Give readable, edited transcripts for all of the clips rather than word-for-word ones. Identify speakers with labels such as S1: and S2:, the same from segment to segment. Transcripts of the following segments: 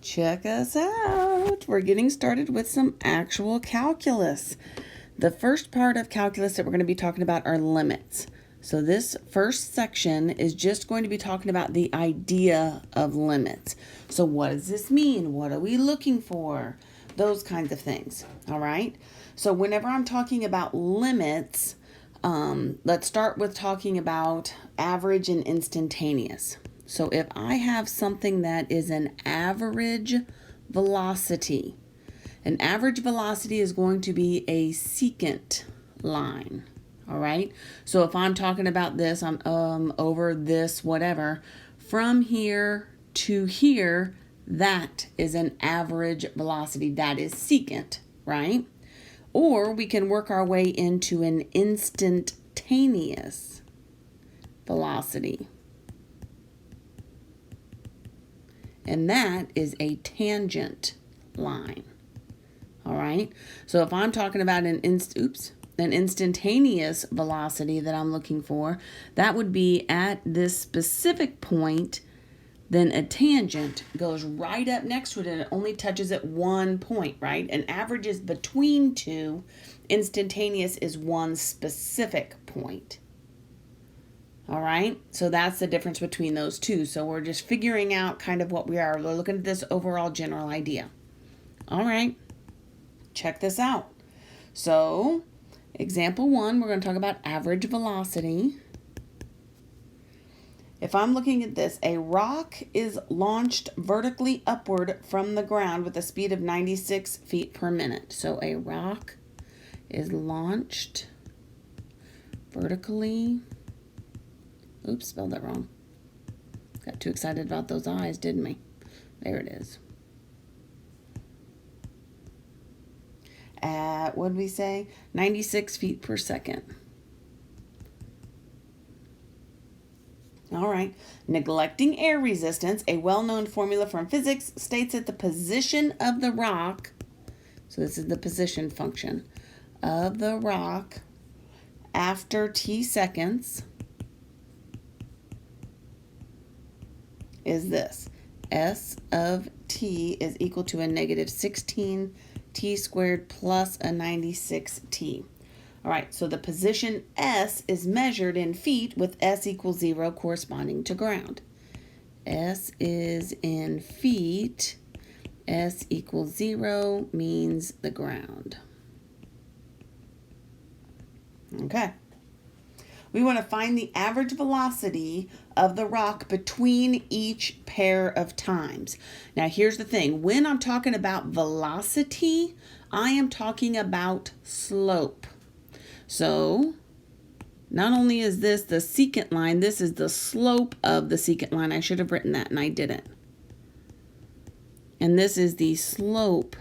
S1: Check us out. We're getting started with some actual calculus. The first part of calculus that we're going to be talking about are limits. So this first section is just going to be talking about the idea of limits. So what does this mean? What are we looking for? Those kinds of things. All right. So whenever I'm talking about limits, let's start with talking about average and instantaneous. So if I have something that is an average velocity is going to be a secant line. All right. So if I'm talking about this, I'm over this, whatever, from here to here, that is an average velocity. That is secant, right? Or we can work our way into an instantaneous velocity. And that is a tangent line. All right. So if I'm talking about an instantaneous velocity that I'm looking for, that would be at this specific point. Then a tangent goes right up next to it and it only touches at one point, right? An average is between two. Instantaneous is one specific point. All right, so that's the difference between those two. So we're just figuring out kind of what we are. We're looking at this overall general idea. All right, check this out. So example 1, we're going to talk about average velocity. If I'm looking at this, a rock is launched vertically upward from the ground with a speed of 96 feet per minute. So a rock is launched vertically. Oops, spelled that wrong. Got too excited about those eyes, didn't we? There it is. At, what did we say? 96 feet per second. All right. Neglecting air resistance, a well-known formula from physics, states that the position of the rock, so this is the position function, of the rock after t seconds is this. S of t is equal to a negative 16 t squared plus a 96t. All right, so the position S is measured in feet with S equals 0 corresponding to ground. S is in feet. S equals 0 means the ground. Okay. We want to find the average velocity of the rock between each pair of times. Now, here's the thing. When I'm talking about velocity, I am talking about slope. So, not only is this the secant line, this is the slope of the secant line. I should have written that, and I didn't. And this is the slope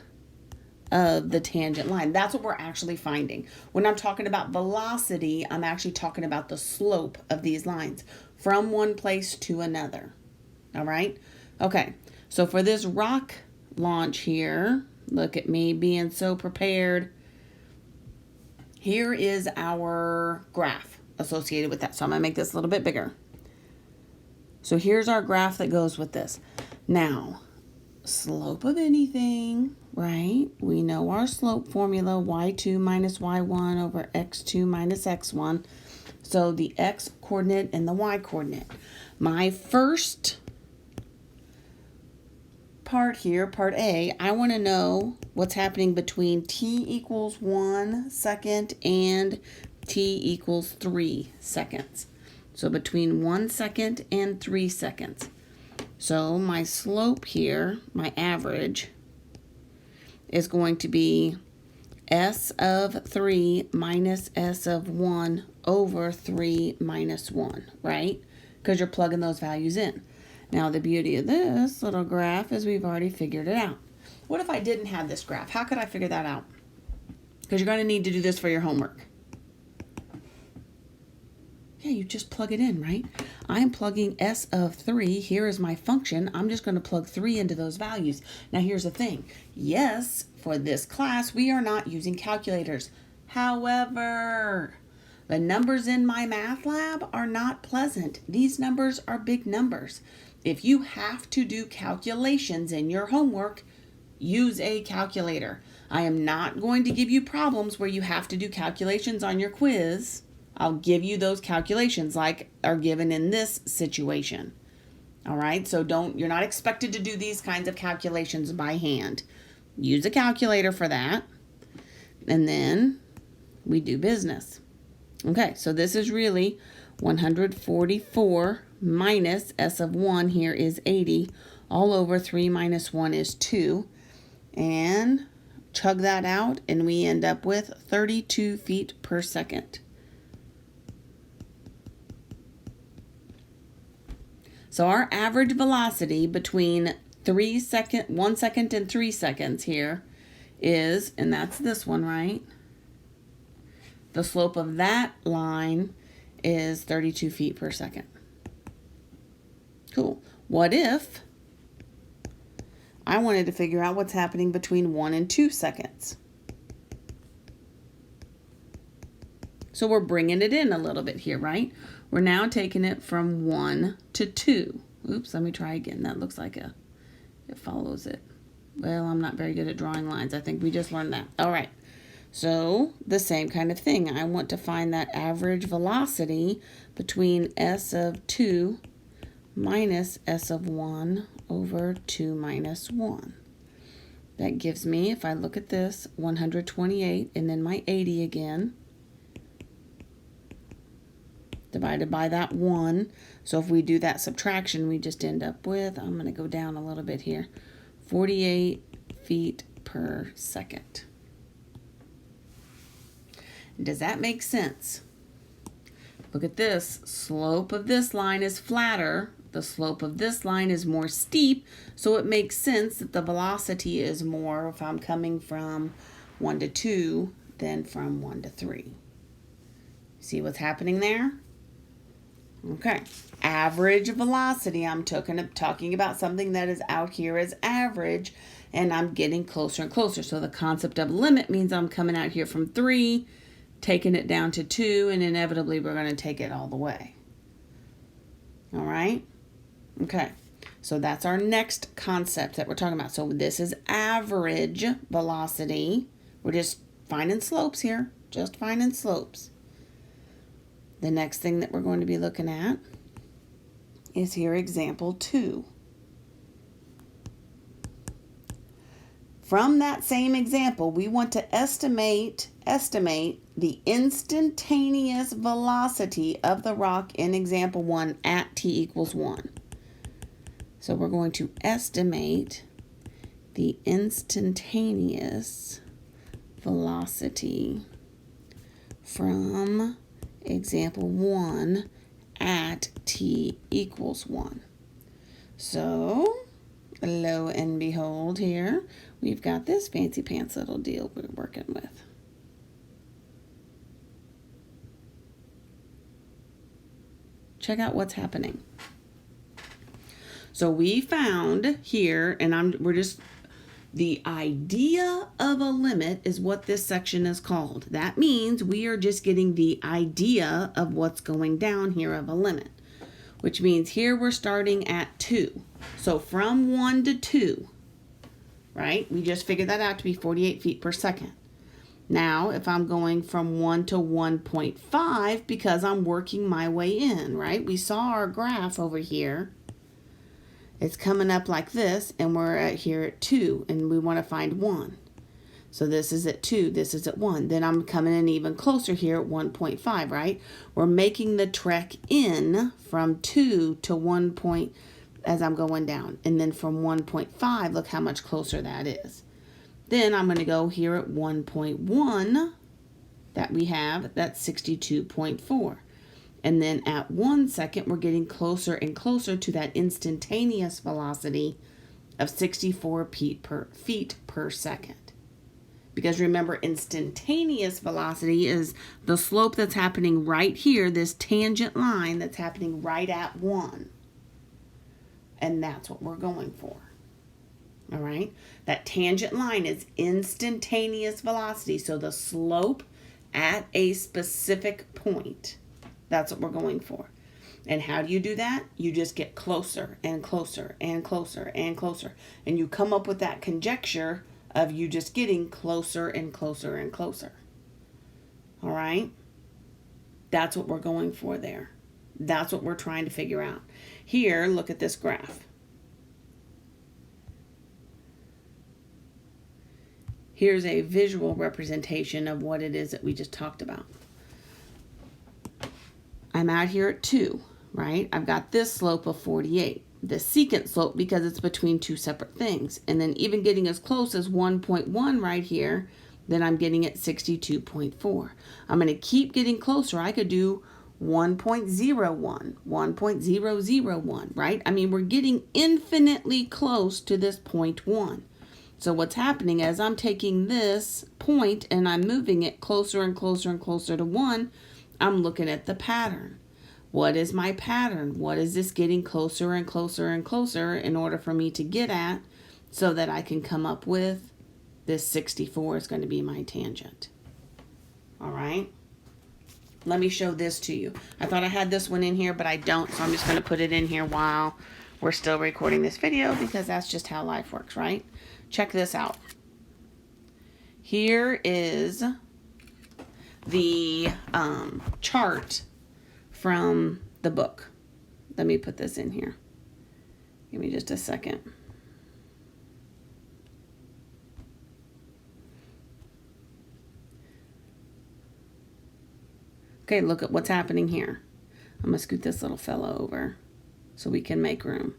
S1: of the tangent line. That's what we're actually finding. When I'm talking about velocity, I'm actually talking about the slope of these lines from one place to another. All right? Okay, so for this rock launch here, look at me being so prepared. Here is our graph associated with that. So I'm going to make this a little bit bigger. So here's our graph that goes with this. Now, slope of anything, right? We know our slope formula, y2 minus y1 over x2 minus x1. So the x coordinate and the y coordinate. My first part here, part A, I want to know what's happening between t equals 1 second and t equals 3 seconds. So between 1 second and 3 seconds. So my slope here, my average, is going to be S of 3 minus S of 1 over 3 minus 1, right? Because you're plugging those values in. Now, the beauty of this little graph is we've already figured it out. What if I didn't have this graph? How could I figure that out? Because you're going to need to do this for your homework. Yeah, you just plug it in, right? I'm plugging S of 3. Here is my function. I'm just going to plug 3 into those values. Now, here's the thing. Yes, for this class, we are not using calculators. However, the numbers in my math lab are not pleasant. These numbers are big numbers. If you have to do calculations in your homework, use a calculator. I am not going to give you problems where you have to do calculations on your quiz. I'll give you those calculations like are given in this situation. All right, so you're not expected to do these kinds of calculations by hand. Use a calculator for that. And then we do business. Okay, so this is really 144 minus S of 1 here is 80. All over 3 minus 1 is 2. And chug that out, and we end up with 32 feet per second. So our average velocity between 1 second and 3 seconds here is, and that's this one, right? The slope of that line is 32 feet per second. Cool. What if I wanted to figure out what's happening between 1 and 2 seconds? So we're bringing it in a little bit here, right? We're now taking it from 1 to 2. Oops, let me try again. That looks like it follows it. Well, I'm not very good at drawing lines. I think we just learned that. All right. So the same kind of thing. I want to find that average velocity between S of 2 minus S of 1 over 2 minus 1. That gives me, if I look at this, 128 and then my 80 again, divided by that 1. So if we do that subtraction, we just end up with, I'm going to go down a little bit here, 48 feet per second. Does that make sense? Look at this. Slope of this line is flatter. The slope of this line is more steep, so it makes sense that the velocity is more if I'm coming from 1 to 2 than from 1 to 3. See what's happening there? Okay. Average velocity. I'm talking about something that is out here as average, and I'm getting closer and closer. So the concept of limit means I'm coming out here from 3, taking it down to 2, and inevitably we're going to take it all the way. All right? Okay. So that's our next concept that we're talking about. So this is average velocity. We're just finding slopes here. Just finding slopes. The next thing that we're going to be looking at is here example 2. From that same example, we want to estimate the instantaneous velocity of the rock in example 1 at t equals 1. So we're going to estimate the instantaneous velocity from example 1 at t equals 1. So, lo and behold here, we've got this fancy pants little deal we're working with. Check out what's happening. So we found here, and the idea of a limit is what this section is called. That means we are just getting the idea of what's going down here of a limit, which means here we're starting at 2. So from 1 to 2, right? We just figured that out to be 48 feet per second. Now, if I'm going from 1 to 1.5, because I'm working my way in, right? We saw our graph over here. It's coming up like this, and we're here at 2, and we want to find 1. So this is at 2, this is at 1. Then I'm coming in even closer here at 1.5, right? We're making the trek in from 2 to 1 point as I'm going down. And then from 1.5, look how much closer that is. Then I'm going to go here at 1.1 that we have, that's 62.4. And then at 1 second, we're getting closer and closer to that instantaneous velocity of 64 feet per second. Because remember, instantaneous velocity is the slope that's happening right here, this tangent line that's happening right at 1. And that's what we're going for. All right? That tangent line is instantaneous velocity. So the slope at a specific point. That's what we're going for. And how do you do that? You just get closer and closer and closer and closer. And you come up with that conjecture of you just getting closer and closer and closer. All right? That's what we're going for there. That's what we're trying to figure out. Here, look at this graph. Here's a visual representation of what it is that we just talked about. I'm out here at 2, right? I've got this slope of 48. The secant slope because it's between two separate things. And then even getting as close as 1.1 right here, then I'm getting at 62.4. I'm going to keep getting closer. I could do 1.01, 1.001, right? I mean, we're getting infinitely close to this 0.1. So what's happening is I'm taking this point and I'm moving it closer and closer and closer to 1. I'm looking at the pattern. What is my pattern? What is this getting closer and closer and closer in order for me to get at so that I can come up with this 64 is going to be my tangent. All right. Let me show this to you. I thought I had this one in here, but I don't. So I'm just going to put it in here while we're still recording this video because that's just how life works, right? Check this out. Here is the chart from the book. Let me put this in here. Give me just a second. Okay, look at what's happening here. I'm going to scoot this little fella over so we can make room.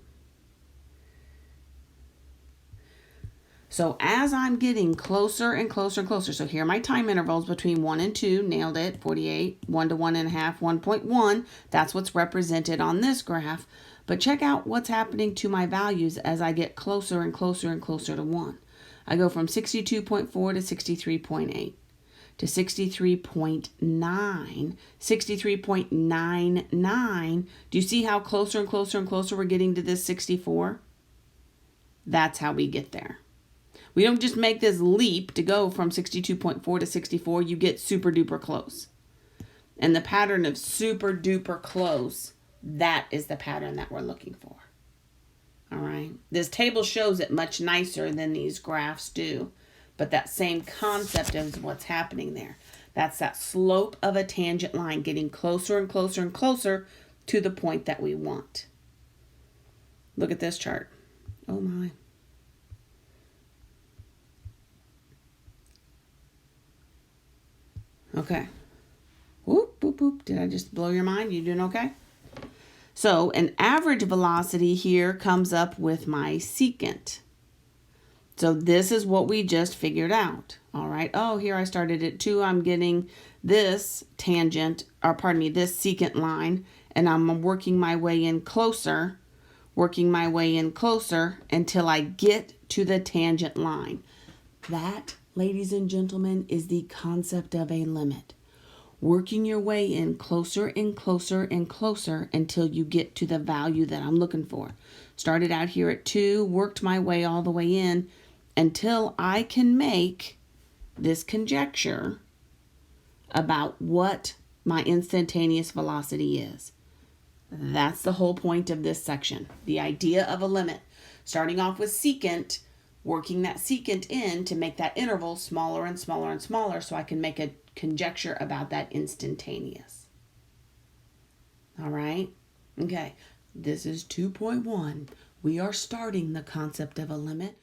S1: So as I'm getting closer and closer and closer, so here are my time intervals between 1 and 2, nailed it, 48, 1 to 1.5, 1.1. That's what's represented on this graph. But check out what's happening to my values as I get closer and closer and closer to 1. I go from 62.4 to 63.8 to 63.9, 63.99. Do you see how closer and closer and closer we're getting to this 64? That's how we get there. We don't just make this leap to go from 62.4 to 64. You get super duper close. And the pattern of super duper close, that is the pattern that we're looking for. All right. This table shows it much nicer than these graphs do. But that same concept is what's happening there. That's that slope of a tangent line getting closer and closer and closer to the point that we want. Look at this chart. Oh my. Okay. Whoop, boop, boop. Did I just blow your mind? You doing okay? So an average velocity here comes up with my secant. So this is what we just figured out. All right. Oh, here I started at 2. I'm getting this tangent, or pardon me, this secant line, and I'm working my way in closer, until I get to the tangent line. That, ladies and gentlemen, is the concept of a limit. Working your way in closer and closer and closer until you get to the value that I'm looking for. Started out here at 2, worked my way all the way in until I can make this conjecture about what my instantaneous velocity is. That's the whole point of this section. The idea of a limit. Starting off with secant, working that secant in to make that interval smaller and smaller and smaller so I can make a conjecture about that instantaneous. All right? Okay. This is 2.1. We are starting the concept of a limit.